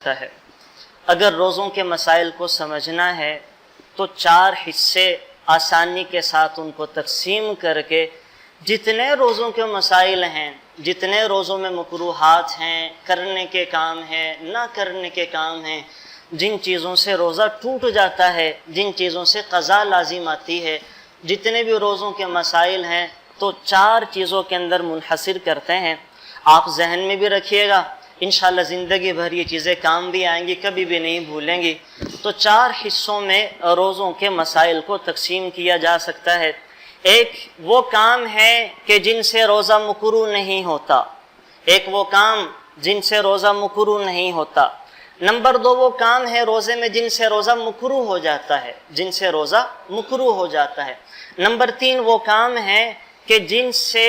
ہے۔ اگر روزوں کے مسائل کو سمجھنا ہے تو 4 حصے آسانی کے ساتھ ان کو تقسیم کر کے جتنے روزوں کے مسائل ہیں، جتنے روزوں میں مکروہات ہیں، کرنے کے کام ہیں، نہ کرنے کے کام ہیں، جن چیزوں سے روزہ ٹوٹ جاتا ہے، جن چیزوں سے قضا لازم آتی ہے، جتنے بھی روزوں کے مسائل ہیں تو 4 چیزوں کے اندر منحصر کرتے ہیں۔ آپ ذہن میں بھی رکھیے گا، انشاءاللہ زندگی بھر یہ چیزیں کام بھی آئیں گی، کبھی بھی نہیں بھولیں گی۔ تو 4 حصوں میں روزوں کے مسائل کو تقسیم کیا جا سکتا ہے۔ ایک وہ کام ہے کہ جن سے روزہ مکروہ نہیں ہوتا، ایک وہ کام جن سے روزہ مکروہ نہیں ہوتا۔ نمبر 2 وہ کام ہے روزے میں جن سے روزہ مکروہ ہو جاتا ہے، جن سے روزہ مکروہ ہو جاتا ہے۔ نمبر 3 وہ کام ہے کہ جن سے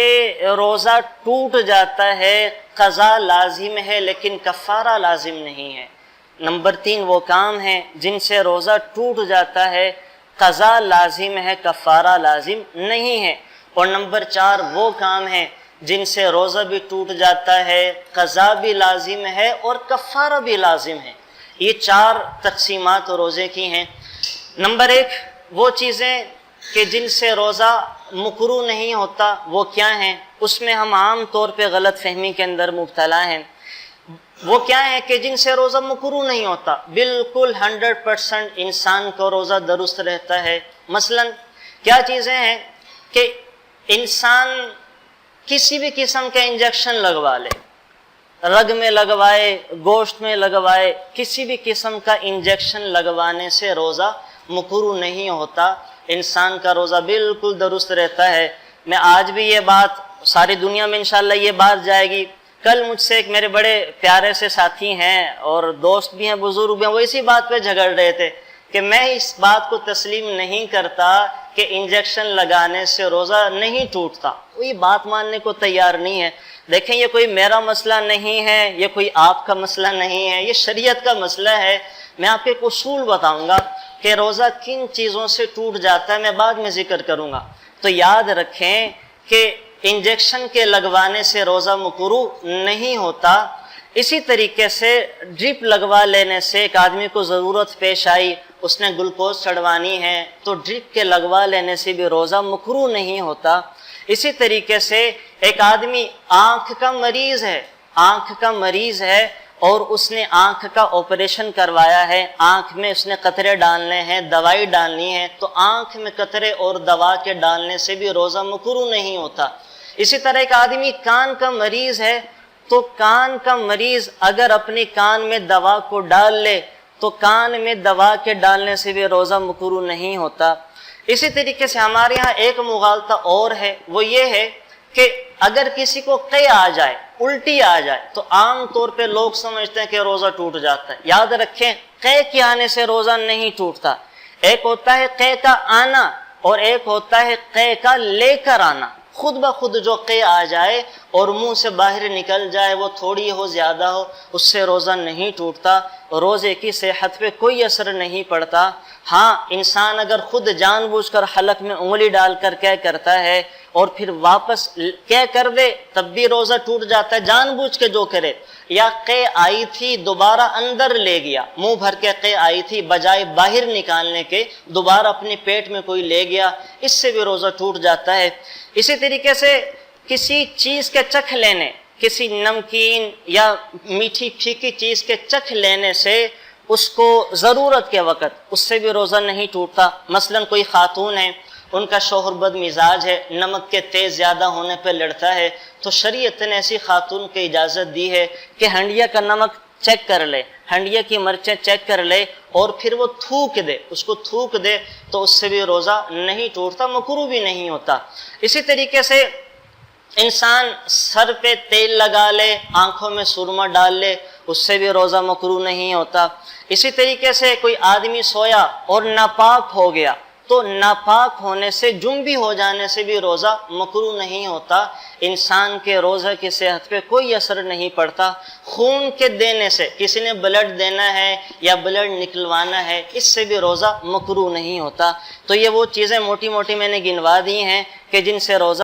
روزہ ٹوٹ جاتا ہے، قضا لازم ہے لیکن کفارہ لازم نہیں ہے۔ نمبر 3 وہ کام ہے جن سے روزہ ٹوٹ جاتا ہے، قضا لازم ہے، کفارہ لازم نہیں ہے۔ اور نمبر 4 وہ کام ہے جن سے روزہ بھی ٹوٹ جاتا ہے، قضا بھی لازم ہے اور کفارہ بھی لازم ہے۔ یہ 4 تقسیمات روزے کی ہیں۔ نمبر 1 وہ چیزیں کہ جن سے روزہ مکروہ نہیں ہوتا، وہ کیا ہیں؟ اس میں ہم عام طور پہ غلط فہمی کے اندر مبتلا ہیں۔ وہ کیا ہے کہ جن سے روزہ مکروہ نہیں ہوتا؟ بالکل 100% انسان کو روزہ درست رہتا ہے۔ مثلا کیا چیزیں ہیں کہ انسان کسی بھی قسم کا انجیکشن لگوا لے، رگ میں لگوائے، گوشت میں لگوائے، کسی بھی قسم کا انجیکشن لگوانے سے روزہ مکروہ نہیں ہوتا، انسان کا روزہ بالکل درست رہتا ہے۔ میں آج بھی یہ بات، ساری دنیا میں انشاءاللہ یہ بات جائے گی۔ کل مجھ سے ایک میرے بڑے پیارے سے ساتھی ہیں اور دوست بھی ہیں، بزرگ بھی ہیں، وہ اسی بات پہ جھگڑ رہے تھے کہ میں اس بات کو تسلیم نہیں کرتا کہ انجیکشن لگانے سے روزہ نہیں ٹوٹتا۔ وہ یہ بات ماننے کو تیار نہیں ہے۔ دیکھیں یہ کوئی میرا مسئلہ نہیں ہے، یہ کوئی آپ کا مسئلہ نہیں ہے، یہ شریعت کا مسئلہ ہے۔ میں آپ کو ایک اصول بتاؤں گا کہ روزہ کن چیزوں سے ٹوٹ جاتا ہے، میں بعد میں ذکر کروں گا۔ تو یاد رکھیں کہ انجیکشن کے لگوانے سے روزہ مکروہ نہیں ہوتا۔ اسی طریقے سے ڈرپ لگوا لینے سے ایک آدمی کو ضرورت پیش آئی، اس نے گلوکوز چڑھوانی ہے تو ڈرپ کے لگوا لینے سے بھی روزہ مکروہ نہیں ہوتا۔ اسی طریقے سے ایک آدمی آنکھ کا مریض ہے، آنکھ کا مریض ہے اور اس نے آنکھ کا آپریشن کروایا ہے، آنکھ میں اس نے قطرے ڈالنے ہیں، دوائی ڈالنی ہے، تو آنکھ میں قطرے اور دوا کے ڈالنے سے بھی روزہ مکروہ نہیں ہوتا۔ اسی طرح ایک آدمی کان کا مریض ہے تو کان کا مریض اگر اپنی کان میں دوا کو ڈال لے تو کان میں دوا کے ڈالنے سے بھی روزہ مکروہ نہیں ہوتا۔ اسی طریقے سے ہمارے ہاں ایک مغالطہ اور ہے، وہ یہ ہے کہ اگر کسی کو قے آ جائے، الٹی آ جائے، تو عام طور پہ لوگ سمجھتے ہیں کہ روزہ ٹوٹ جاتا ہے۔ یاد رکھیں قے کے آنے سے روزہ نہیں ٹوٹتا۔ ایک ہوتا ہے قے کا آنا اور ایک ہوتا ہے قے کا لے کر آنا۔ خود بخود جو قے آ جائے اور منہ سے باہر نکل جائے، وہ تھوڑی ہو زیادہ ہو، اس سے روزہ نہیں ٹوٹتا، روزے کی صحت پہ کوئی اثر نہیں پڑتا۔ ہاں انسان اگر خود جان بوجھ کر حلق میں انگلی ڈال کر کیا کرتا ہے اور پھر واپس کیا کر دے تب بھی روزہ ٹوٹ جاتا ہے، جان بوجھ کے جو کرے۔ یا قے آئی تھی دوبارہ اندر لے گیا، منہ بھر کے قے آئی تھی بجائے باہر نکالنے کے دوبارہ اپنے پیٹ میں کوئی لے گیا، اس سے بھی روزہ ٹوٹ جاتا ہے۔ اسی طریقے سے کسی چیز کے چکھ لینے، کسی نمکین یا میٹھی پھیکی چیز کے چکھ لینے سے اس کو ضرورت کے وقت اس سے بھی روزہ نہیں ٹوٹتا۔ مثلا کوئی خاتون ہے، ان کا شوہر بد مزاج ہے، نمک کے تیز زیادہ ہونے پہ لڑتا ہے، تو شریعت نے ایسی خاتون کو اجازت دی ہے کہ ہنڈیا کا نمک چیک کر لے، ہنڈیا کی مرچیں چیک کر لے اور پھر وہ تھوک دے، اس کو تھوک دے تو اس سے بھی روزہ نہیں ٹوٹتا، مکروہ بھی نہیں ہوتا۔ اسی طریقے سے انسان سر پہ تیل لگا لے، آنکھوں میں سرما ڈال لے، اس سے بھی روزہ مکروہ نہیں ہوتا۔ اسی طریقے سے کوئی آدمی سویا اور ناپاک ہو گیا تو ناپاک ہونے سے جنبی ہو جانے سے بھی روزہ مکروہ نہیں ہوتا۔ انسان کے روزہ کی صحت پہ کوئی اثر نہیں پڑتا۔ خون کے دینے سے، کسی نے بلڈ دینا ہے یا بلڈ نکلوانا ہے، اس سے بھی روزہ مکروہ نہیں ہوتا۔ تو یہ وہ چیزیں موٹی موٹی میں نے گنوا دی ہیں کہ جن سے روزہ